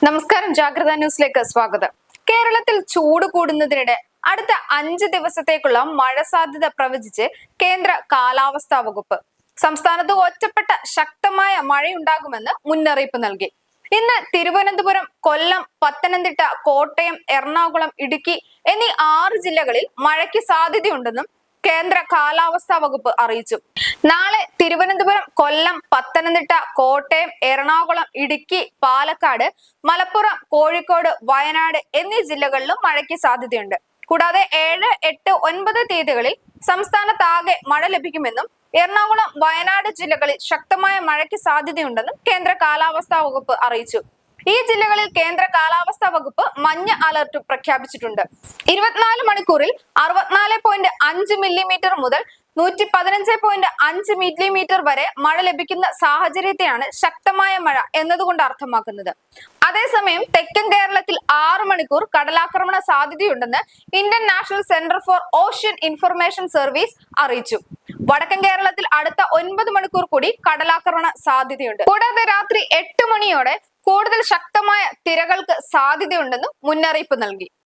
നമസ്കാരം, ജാഗ്രത ന്യൂസിലേക്ക് സ്വാഗതം. കേരളത്തിൽ ചൂട് കൂടുന്നതിനിടെ അടുത്ത 5 ദിവസത്തേക്കുള്ള മഴ സാധ്യത പ്രവചിച്ച് കേന്ദ്ര കാലാവസ്ഥാ വകുപ്പ്. സംസ്ഥാനത്ത് ഒറ്റപ്പെട്ട ശക്തമായ മഴയുണ്ടാകുമെന്ന് മുന്നറിയിപ്പ് നൽകി. ഇന്ന് തിരുവനന്തപുരം, കൊല്ലം, പത്തനംതിട്ട, കോട്ടയം, എറണാകുളം, ഇടുക്കി എന്നീ 6 ജില്ലകളിൽ മഴയ്ക്ക് സാധ്യതയുണ്ടെന്നും കേന്ദ്ര കാലാവസ്ഥാ വകുപ്പ് അറിയിച്ചു. നാളെ തിരുവനന്തപുരം, കൊല്ലം, പത്തനംതിട്ട, കോട്ടയം, എറണാകുളം, ഇടുക്കി, പാലക്കാട്, മലപ്പുറം, കോഴിക്കോട്, വയനാട് എന്നീ ജില്ലകളിലും മഴയ്ക്ക് സാധ്യതയുണ്ട്. കൂടാതെ 7, 8, 9 തീയതികളിൽ സംസ്ഥാനത്താകെ മഴ ലഭിക്കുമെന്നും എറണാകുളം, വയനാട് ജില്ലകളിൽ ശക്തമായ മഴയ്ക്ക് സാധ്യതയുണ്ടെന്നും കേന്ദ്ര കാലാവസ്ഥാ വകുപ്പ് അറിയിച്ചു. ഈ ജില്ലകളിൽ കേന്ദ്ര കാലാവസ്ഥാ വകുപ്പ് മഞ്ഞ അലർട്ട് പ്രഖ്യാപിച്ചിട്ടുണ്ട്. 24 മണിക്കൂറിൽ 64.5 മില്ലിമീറ്റർ മുതൽ 115.5 മില്ലിമീറ്റർ വരെ മഴ ലഭിക്കുന്ന സാഹചര്യത്തെയാണ് ശക്തമായ മഴ എന്നതുകൊണ്ട് അർത്ഥമാക്കുന്നത്. അതേസമയം തെക്കൻ കേരളത്തിൽ 6 മണിക്കൂർ കടലാക്രമണ സാധ്യതയുണ്ടെന്ന് Indian national centre for ocean information service അറിയിച്ചു. വടക്കൻ കേരളത്തിൽ അടുത്ത 9 മണിക്കൂർ കൂടി കടലാക്രമണ സാധ്യതയുണ്ട്. കൂടാതെ രാത്രി 8 മണിയോടെ കൂടുതൽ ശക്തമായ തിരകൾക്ക് സാധ്യതയുണ്ടെന്നും മുന്നറിയിപ്പ് നൽകി.